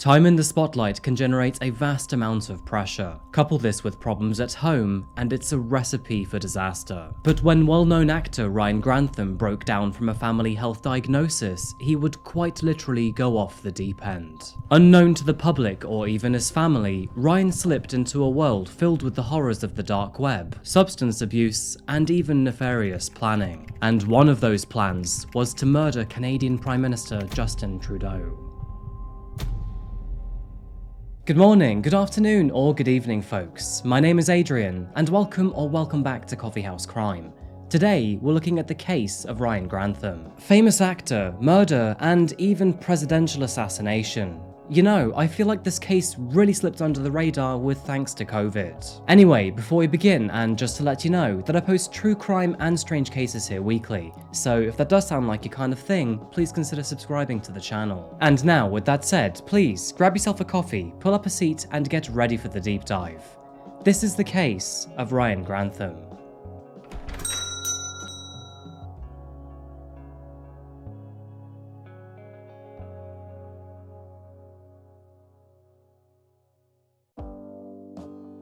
Time in the spotlight can generate a vast amount of pressure. Couple this with problems at home, and it's a recipe for disaster. But when well-known actor Ryan Grantham broke down from a family health diagnosis, he would quite literally go off the deep end. Unknown to the public or even his family, Ryan slipped into a world filled with the horrors of the dark web, substance abuse, and even nefarious planning. And one of those plans was to murder Canadian Prime Minister Justin Tredeau. Good morning, good afternoon, or good evening, folks. My name is Adrian, and welcome back to Coffeehouse Crime. Today, we're looking at the case of Ryan Grantham. Famous actor, murder, and even presidential assassination. You know, I feel like this case really slipped under the radar with thanks to COVID. Anyway, before we begin, and just to let you know that I post true crime and strange cases here weekly, so if that does sound like your kind of thing, please consider subscribing to the channel. And now, with that said, please grab yourself a coffee, pull up a seat, and get ready for the deep dive. This is the case of Ryan Grantham.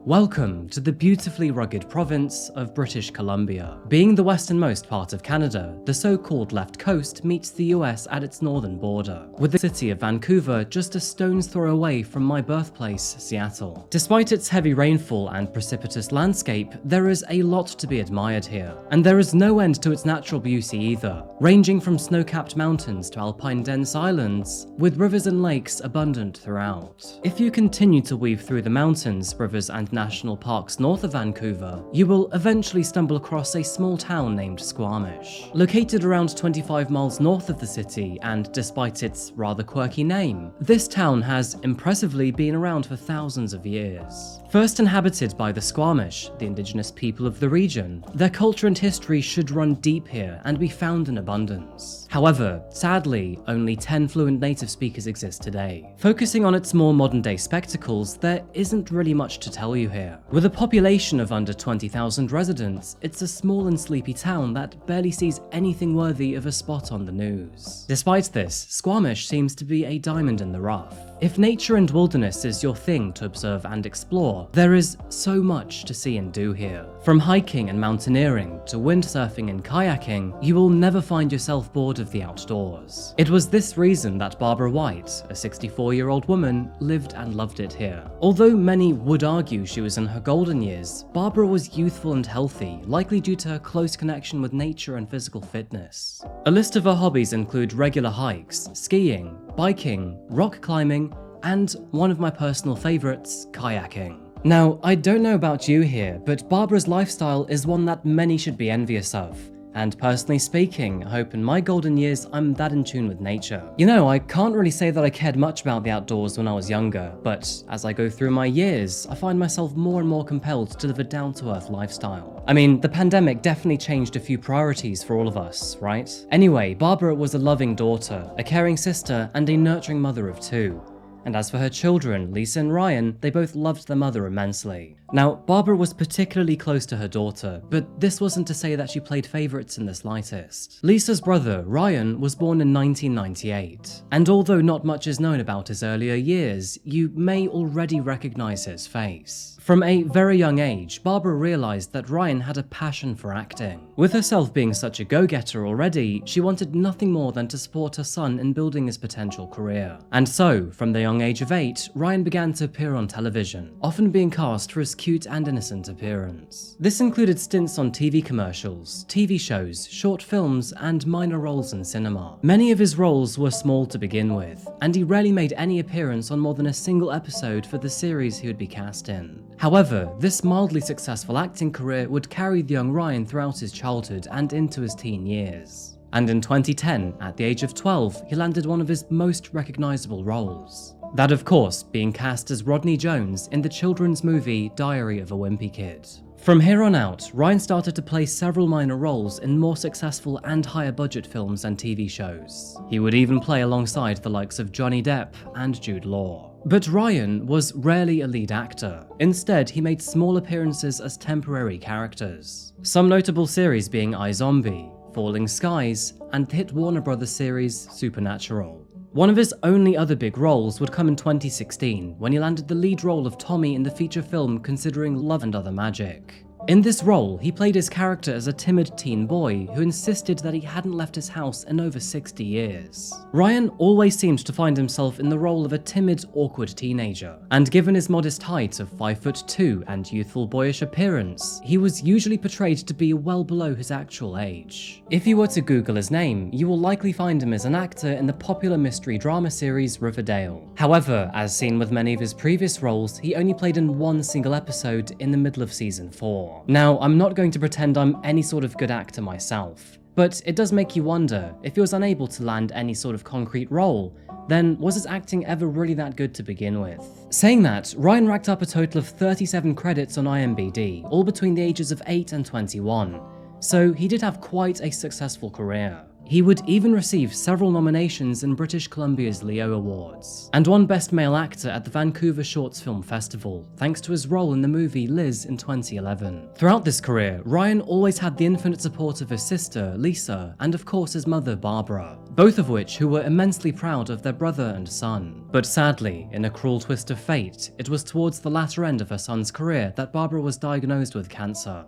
Welcome to the beautifully rugged province of British Columbia. Being the westernmost part of Canada, the so-called left coast meets the US at its northern border, with the city of Vancouver just a stone's throw away from my birthplace, Seattle. Despite its heavy rainfall and precipitous landscape, there is a lot to be admired here, and there is no end to its natural beauty either, ranging from snow-capped mountains to alpine dense islands, with rivers and lakes abundant throughout. If you continue to weave through the mountains, rivers and national parks north of Vancouver, you will eventually stumble across a small town named Squamish. Located around 25 miles north of the city, and despite its rather quirky name, this town has impressively been around for thousands of years. First inhabited by the Squamish, the indigenous people of the region, their culture and history should run deep here and be found in abundance. However, sadly, only 10 fluent native speakers exist today. Focusing on its more modern-day spectacles, there isn't really much to tell you here. With a population of under 20,000 residents, it's a small and sleepy town that barely sees anything worthy of a spot on the news. Despite this, Squamish seems to be a diamond in the rough. If nature and wilderness is your thing to observe and explore, there is so much to see and do here. From hiking and mountaineering to windsurfing and kayaking, you will never find yourself bored of the outdoors. It was this reason that Barbera Waite, a 64-year-old woman, lived and loved it here. Although many would argue she was in her golden years, Barbara was youthful and healthy, likely due to her close connection with nature and physical fitness. A list of her hobbies include regular hikes, skiing, biking, rock climbing, and one of my personal favorites, kayaking. Now, I don't know about you here, but Barbara's lifestyle is one that many should be envious of. And personally speaking, I hope in my golden years I'm that in tune with nature. You know, I can't really say that I cared much about the outdoors when I was younger, but as I go through my years, I find myself more and more compelled to live a down-to-earth lifestyle. I mean, the pandemic definitely changed a few priorities for all of us, right? Anyway, Barbara was a loving daughter, a caring sister, and a nurturing mother of two. And as for her children, Lisa and Ryan, they both loved their mother immensely. Now, Barbara was particularly close to her daughter, but this wasn't to say that she played favourites in the slightest. Lisa's brother, Ryan, was born in 1998, and although not much is known about his earlier years, you may already recognise his face. From a very young age, Barbara realised that Ryan had a passion for acting. With herself being such a go-getter already, she wanted nothing more than to support her son in building his potential career. And so, from the young age of 8, Ryan began to appear on television, often being cast for his cute and innocent appearance. This included stints on TV commercials, TV shows, short films, and minor roles in cinema. Many of his roles were small to begin with, and he rarely made any appearance on more than a single episode for the series he would be cast in. However, this mildly successful acting career would carry the young Ryan throughout his childhood and into his teen years. And in 2010, at the age of 12, he landed one of his most recognisable roles. That, of course, being cast as Rodney Jones in the children's movie Diary of a Wimpy Kid. From here on out, Ryan started to play several minor roles in more successful and higher budget films and TV shows. He would even play alongside the likes of Johnny Depp and Jude Law. But Ryan was rarely a lead actor. Instead, he made small appearances as temporary characters. Some notable series being iZombie, Falling Skies, and the hit Warner Brothers series Supernatural. One of his only other big roles would come in 2016, when he landed the lead role of Tommy in the feature film Considering Love and Other Magic. In this role, he played his character as a timid teen boy who insisted that he hadn't left his house in over 60 years. Ryan always seemed to find himself in the role of a timid, awkward teenager, and given his modest height of 5'2" and youthful boyish appearance, he was usually portrayed to be well below his actual age. If you were to Google his name, you will likely find him as an actor in the popular mystery drama series Riverdale. However, as seen with many of his previous roles, he only played in one single episode in the middle of season 4. Now, I'm not going to pretend I'm any sort of good actor myself, but it does make you wonder, if he was unable to land any sort of concrete role, then was his acting ever really that good to begin with? Saying that, Ryan racked up a total of 37 credits on IMDb, all between the ages of 8 and 21, so he did have quite a successful career. He would even receive several nominations in British Columbia's Leo Awards, and won Best Male Actor at the Vancouver Shorts Film Festival, thanks to his role in the movie Liz in 2011. Throughout this career, Ryan always had the infinite support of his sister, Lisa, and of course his mother, Barbara, both of which who were immensely proud of their brother and son. But sadly, in a cruel twist of fate, it was towards the latter end of her son's career that Barbara was diagnosed with cancer.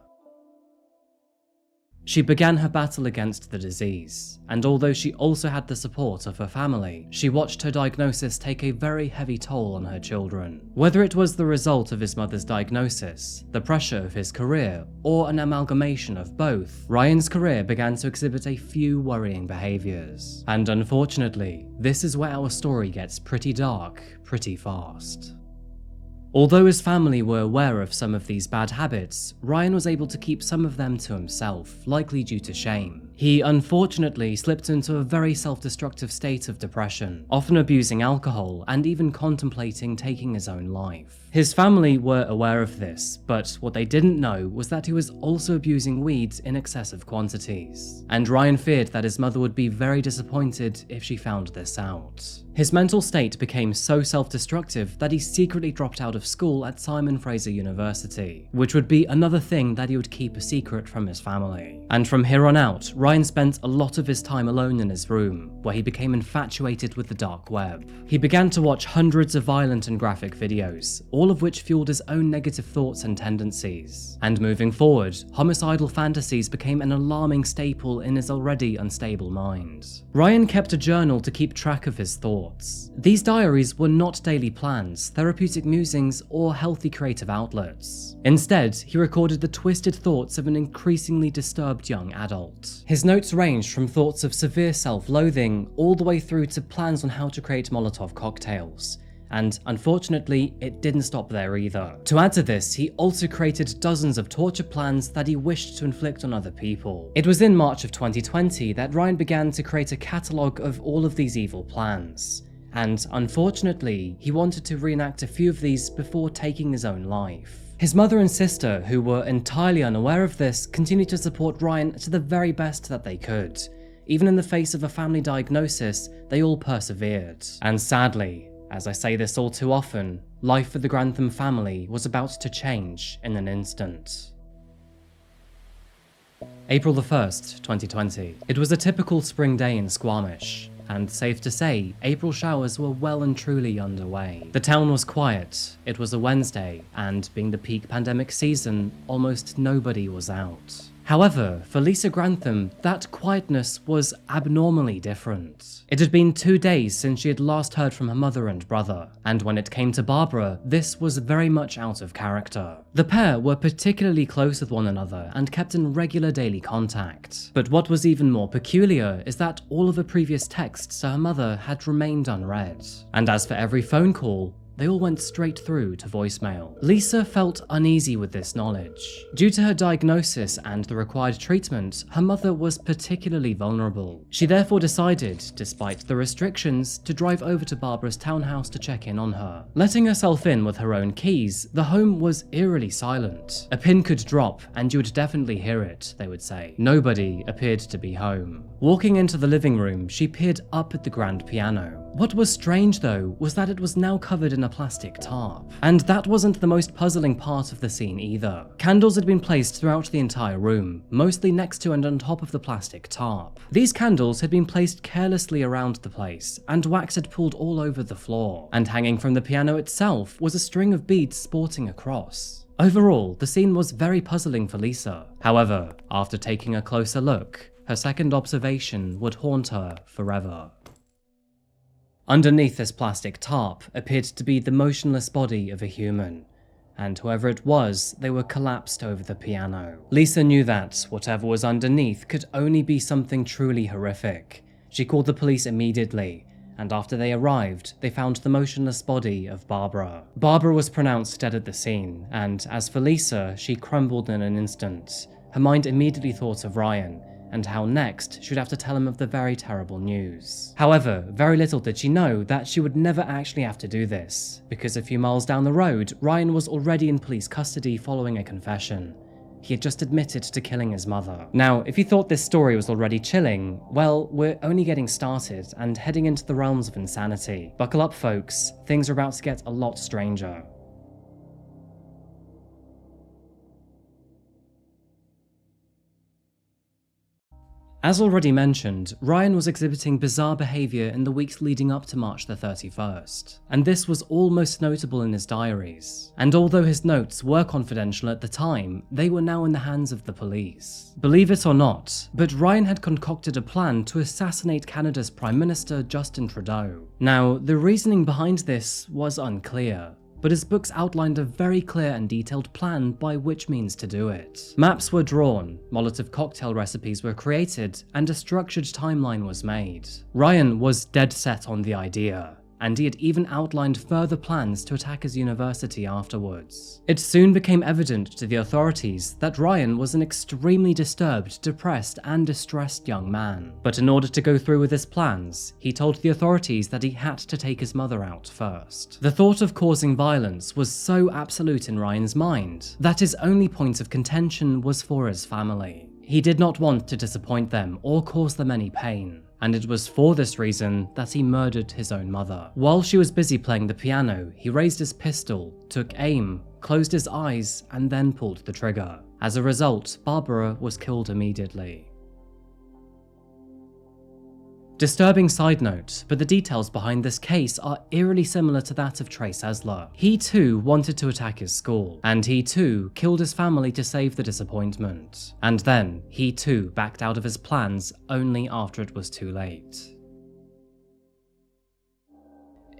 She began her battle against the disease, and although she also had the support of her family, she watched her diagnosis take a very heavy toll on her children. Whether it was the result of his mother's diagnosis, the pressure of his career, or an amalgamation of both, Ryan's career began to exhibit a few worrying behaviors. And unfortunately, this is where our story gets pretty dark pretty fast. Although his family were aware of some of these bad habits, Ryan was able to keep some of them to himself, likely due to shame. He unfortunately slipped into a very self-destructive state of depression, often abusing alcohol and even contemplating taking his own life. His family were aware of this, but what they didn't know was that he was also abusing weed in excessive quantities. And Ryan feared that his mother would be very disappointed if she found this out. His mental state became so self-destructive that he secretly dropped out of school at Simon Fraser University, which would be another thing that he would keep a secret from his family. And from here on out, Ryan spent a lot of his time alone in his room, where he became infatuated with the dark web. He began to watch hundreds of violent and graphic videos, all of which fueled his own negative thoughts and tendencies. And moving forward, homicidal fantasies became an alarming staple in his already unstable mind. Ryan kept a journal to keep track of his thoughts. These diaries were not daily plans, therapeutic musings, or healthy creative outlets. Instead, he recorded the twisted thoughts of an increasingly disturbed young adult. His notes ranged from thoughts of severe self-loathing all the way through to plans on how to create Molotov cocktails. And unfortunately, it didn't stop there either. To add to this, he also created dozens of torture plans that he wished to inflict on other people. It was in March of 2020 that Ryan began to create a catalogue of all of these evil plans. And unfortunately, he wanted to reenact a few of these before taking his own life. His mother and sister, who were entirely unaware of this, continued to support Ryan to the very best that they could. Even in the face of a family diagnosis, they all persevered. And sadly, as I say this all too often, life for the Grantham family was about to change in an instant. April the 1st, 2020. It was a typical spring day in Squamish, and safe to say, April showers were well and truly underway. The town was quiet, it was a Wednesday, and being the peak pandemic season, almost nobody was out. However, for Lisa Grantham, that quietness was abnormally different. It had been 2 days since she had last heard from her mother and brother, and when it came to Barbara, this was very much out of character. The pair were particularly close with one another and kept in regular daily contact. But what was even more peculiar is that all of her previous texts to her mother had remained unread. And as for every phone call, they all went straight through to voicemail. Lisa felt uneasy with this knowledge. Due to her diagnosis and the required treatment, her mother was particularly vulnerable. She therefore decided, despite the restrictions, to drive over to Barbara's townhouse to check in on her. Letting herself in with her own keys, the home was eerily silent. A pin could drop and you would definitely hear it, they would say. Nobody appeared to be home. Walking into the living room, she peered up at the grand piano. What was strange though was that it was now covered in a plastic tarp. And that wasn't the most puzzling part of the scene either. Candles had been placed throughout the entire room, mostly next to and on top of the plastic tarp. These candles had been placed carelessly around the place, and wax had pooled all over the floor. And hanging from the piano itself was a string of beads sporting a cross. Overall, the scene was very puzzling for Lisa. However, after taking a closer look, her second observation would haunt her forever. Underneath this plastic tarp appeared to be the motionless body of a human, and whoever it was, they were collapsed over the piano. Lisa knew that whatever was underneath could only be something truly horrific. She called the police immediately, and after they arrived, they found the motionless body of Barbara. Barbara was pronounced dead at the scene, and as for Lisa, she crumbled in an instant. Her mind immediately thought of Ryan, and how next she'd have to tell him of the very terrible news. However, very little did she know that she would never actually have to do this, because a few miles down the road, Ryan was already in police custody following a confession. He had just admitted to killing his mother. Now, if you thought this story was already chilling, well, we're only getting started and heading into the realms of insanity. Buckle up, folks, things are about to get a lot stranger. As already mentioned, Ryan was exhibiting bizarre behaviour in the weeks leading up to March the 31st, and this was all most notable in his diaries. And although his notes were confidential at the time, they were now in the hands of the police. Believe it or not, but Ryan had concocted a plan to assassinate Canada's Prime Minister Justin Tredeau. Now, the reasoning behind this was unclear, but his books outlined a very clear and detailed plan by which means to do it. Maps were drawn, Molotov cocktail recipes were created, and a structured timeline was made. Ryan was dead set on the idea, and he had even outlined further plans to attack his university afterwards. It soon became evident to the authorities that Ryan was an extremely disturbed, depressed, and distressed young man. But in order to go through with his plans, he told the authorities that he had to take his mother out first. The thought of causing violence was so absolute in Ryan's mind that his only point of contention was for his family. He did not want to disappoint them or cause them any pain, and it was for this reason that he murdered his own mother. While she was busy playing the piano, he raised his pistol, took aim, closed his eyes, and then pulled the trigger. As a result, Barbara was killed immediately. Disturbing side note, but the details behind this case are eerily similar to that of Trey Sesler. He too wanted to attack his school, and he too killed his family to save the disappointment. And then, he too backed out of his plans only after it was too late.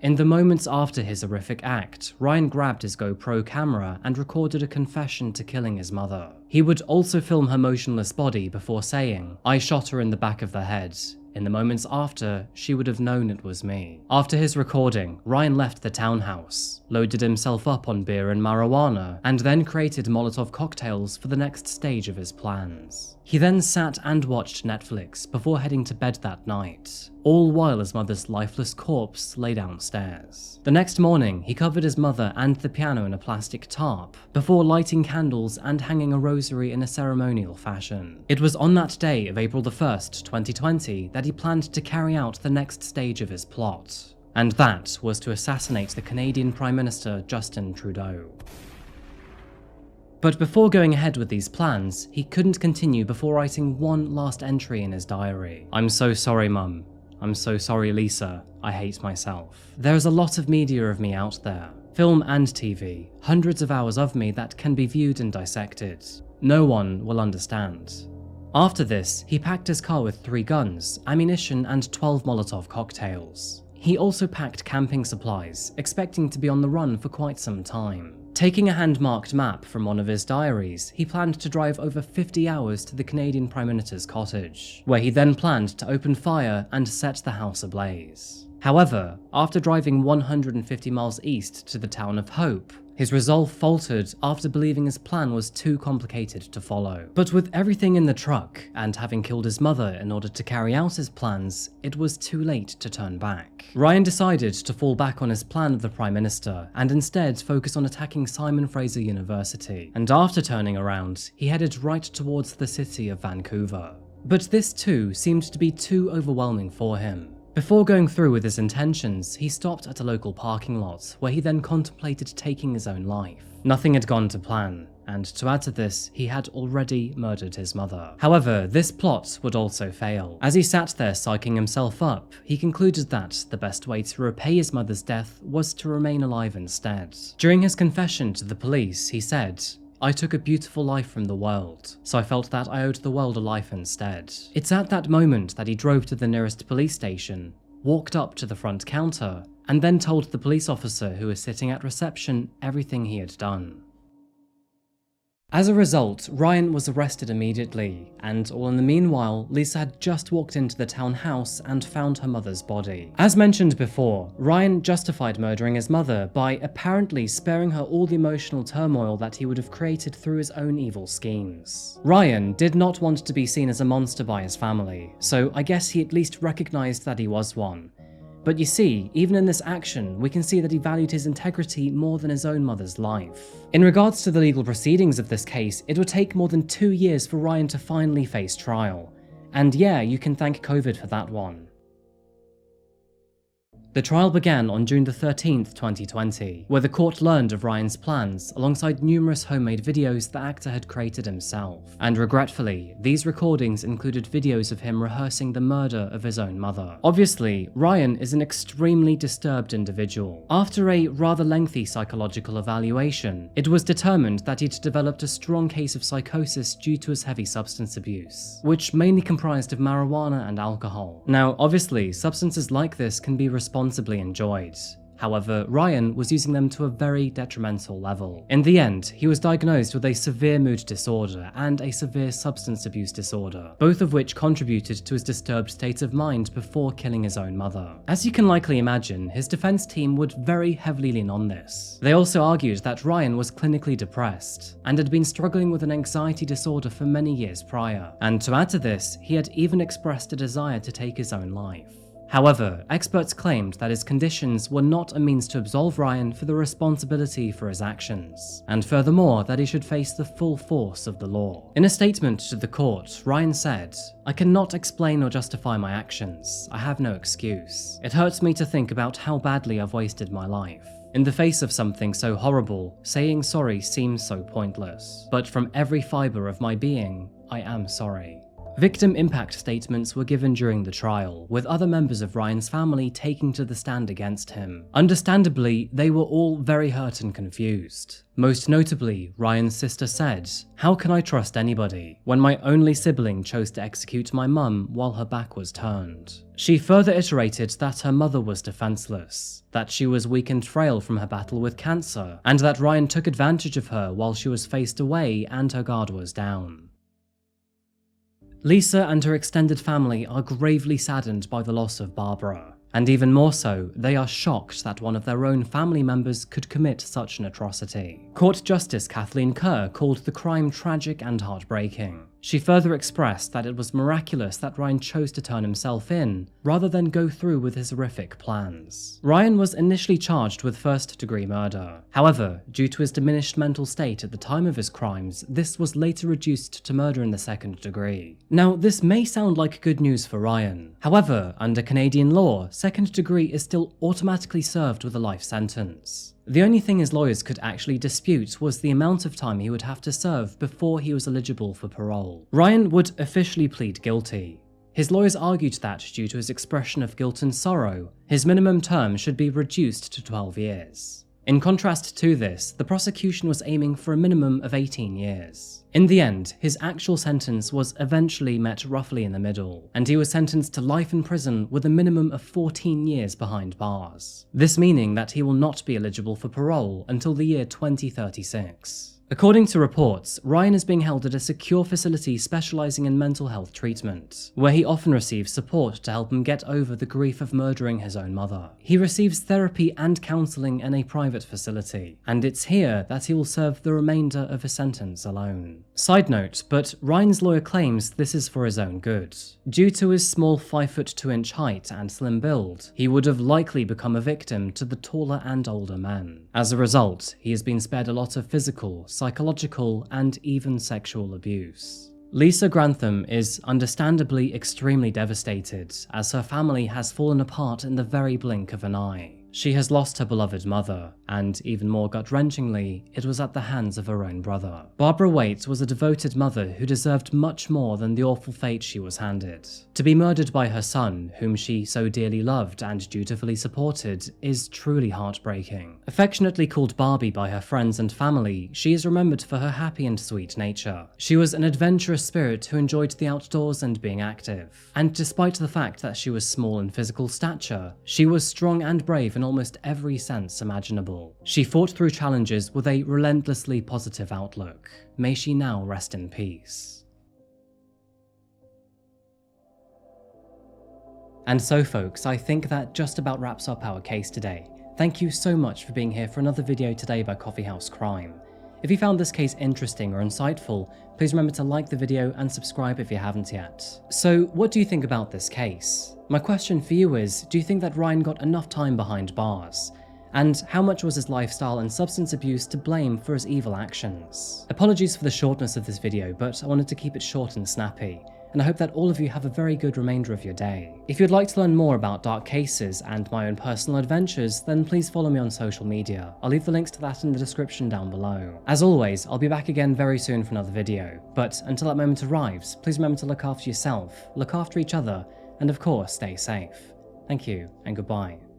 In the moments after his horrific act, Ryan grabbed his GoPro camera and recorded a confession to killing his mother. He would also film her motionless body before saying, "I shot her in the back of the head. In the moments after, she would have known it was me." After his recording, Ryan left the townhouse, loaded himself up on beer and marijuana, and then created Molotov cocktails for the next stage of his plans. He then sat and watched Netflix before heading to bed that night, all while his mother's lifeless corpse lay downstairs. The next morning, he covered his mother and the piano in a plastic tarp, before lighting candles and hanging a rosary in a ceremonial fashion. It was on that day of April the 1st, 2020, that he planned to carry out the next stage of his plot, and that was to assassinate the Canadian Prime Minister Justin Trudeau. But before going ahead with these plans, he couldn't continue before writing one last entry in his diary. "I'm so sorry, Mum. I'm so sorry, Lisa. I hate myself. There's a lot of media of me out there. Film and TV. Hundreds of hours of me that can be viewed and dissected. No one will understand." After this, he packed his car with 3 guns, ammunition, and 12 Molotov cocktails. He also packed camping supplies, expecting to be on the run for quite some time. Taking a hand-marked map from one of his diaries, he planned to drive over 50 hours to the Canadian Prime Minister's cottage, where he then planned to open fire and set the house ablaze. However, after driving 150 miles east to the town of Hope, his resolve faltered after believing his plan was too complicated to follow. But with everything in the truck, and having killed his mother in order to carry out his plans, it was too late to turn back. Ryan decided to fall back on his plan of the Prime Minister, and instead focus on attacking Simon Fraser University. And after turning around, he headed right towards the city of Vancouver. But this too seemed to be too overwhelming for him. Before going through with his intentions, he stopped at a local parking lot, where he then contemplated taking his own life. Nothing had gone to plan, and to add to this, he had already murdered his mother. However, this plot would also fail. As he sat there psyching himself up, he concluded that the best way to repay his mother's death was to remain alive instead. During his confession to the police, he said, "I took a beautiful life from the world, so I felt that I owed the world a life instead." It's at that moment that he drove to the nearest police station, walked up to the front counter, and then told the police officer who was sitting at reception everything he had done. As a result, Ryan was arrested immediately, and all in the meanwhile, Lisa had just walked into the town house and found her mother's body. As mentioned before, Ryan justified murdering his mother by apparently sparing her all the emotional turmoil that he would have created through his own evil schemes. Ryan did not want to be seen as a monster by his family, so I guess he at least recognized that he was one. But you see, even in this action, we can see that he valued his integrity more than his own mother's life. In regards to the legal proceedings of this case, it would take more than 2 years for Ryan to finally face trial. And yeah, you can thank COVID for that one. The trial began on June 13th, 2020, where the court learned of Ryan's plans alongside numerous homemade videos the actor had created himself. And regretfully, these recordings included videos of him rehearsing the murder of his own mother. Obviously, Ryan is an extremely disturbed individual. After a rather lengthy psychological evaluation, it was determined that he'd developed a strong case of psychosis due to his heavy substance abuse, which mainly comprised of marijuana and alcohol. Now, obviously, substances like this can be responsibly enjoyed. However, Ryan was using them to a very detrimental level. In the end, he was diagnosed with a severe mood disorder and a severe substance abuse disorder, both of which contributed to his disturbed state of mind before killing his own mother. As you can likely imagine, his defense team would very heavily lean on this. They also argued that Ryan was clinically depressed and had been struggling with an anxiety disorder for many years prior. And to add to this, he had even expressed a desire to take his own life. However, experts claimed that his conditions were not a means to absolve Ryan for the responsibility for his actions, and furthermore that he should face the full force of the law. In a statement to the court, Ryan said, "I cannot explain or justify my actions. I have no excuse. It hurts me to think about how badly I've wasted my life. In the face of something so horrible, saying sorry seems so pointless. But from every fiber of my being, I am sorry." Victim impact statements were given during the trial, with other members of Ryan's family taking to the stand against him. Understandably, they were all very hurt and confused. Most notably, Ryan's sister said, "How can I trust anybody when my only sibling chose to execute my mum while her back was turned?" She further iterated that her mother was defenseless, that she was weak and frail from her battle with cancer, and that Ryan took advantage of her while she was faced away and her guard was down. Lisa and her extended family are gravely saddened by the loss of Barbara, and even more so, they are shocked that one of their own family members could commit such an atrocity. Court Justice Kathleen Kerr called the crime tragic and heartbreaking. She further expressed that it was miraculous that Ryan chose to turn himself in, rather than go through with his horrific plans. Ryan was initially charged with first-degree murder. However, due to his diminished mental state at the time of his crimes, this was later reduced to murder in the second degree. Now, this may sound like good news for Ryan. However, under Canadian law, second degree is still automatically served with a life sentence. The only thing his lawyers could actually dispute was the amount of time he would have to serve before he was eligible for parole. Ryan would officially plead guilty. His lawyers argued that, due to his expression of guilt and sorrow, his minimum term should be reduced to 12 years. In contrast to this, the prosecution was aiming for a minimum of 18 years. In the end, his actual sentence was eventually met roughly in the middle, and he was sentenced to life in prison with a minimum of 14 years behind bars. This meaning that he will not be eligible for parole until the year 2036. According to reports, Ryan is being held at a secure facility specializing in mental health treatment, where he often receives support to help him get over the grief of murdering his own mother. He receives therapy and counseling in a private facility, and it's here that he will serve the remainder of his sentence alone. Side note, but Ryan's lawyer claims this is for his own good. Due to his small 5'2" height and slim build, he would have likely become a victim to the taller and older men. As a result, he has been spared a lot of physical, psychological, and even sexual abuse. Lisa Grantham is understandably extremely devastated, as her family has fallen apart in the very blink of an eye. She has lost her beloved mother, and even more gut-wrenchingly, it was at the hands of her own brother. Barbera Waite was a devoted mother who deserved much more than the awful fate she was handed. To be murdered by her son, whom she so dearly loved and dutifully supported, is truly heartbreaking. Affectionately called Barbie by her friends and family, she is remembered for her happy and sweet nature. She was an adventurous spirit who enjoyed the outdoors and being active. And despite the fact that she was small in physical stature, she was strong and brave in almost every sense imaginable. She fought through challenges with a relentlessly positive outlook. May she now rest in peace. And so folks, I think that just about wraps up our case today. Thank you so much for being here for another video today by Coffeehouse Crime. If you found this case interesting or insightful, please remember to like the video and subscribe if you haven't yet. So, what do you think about this case? My question for you is, do you think that Ryan got enough time behind bars? And how much was his lifestyle and substance abuse to blame for his evil actions? Apologies for the shortness of this video, but I wanted to keep it short and snappy, and I hope that all of you have a very good remainder of your day. If you'd like to learn more about dark cases and my own personal adventures, then please follow me on social media. I'll leave the links to that in the description down below. As always, I'll be back again very soon for another video, but until that moment arrives, please remember to look after yourself, look after each other, and of course, stay safe. Thank you, and goodbye.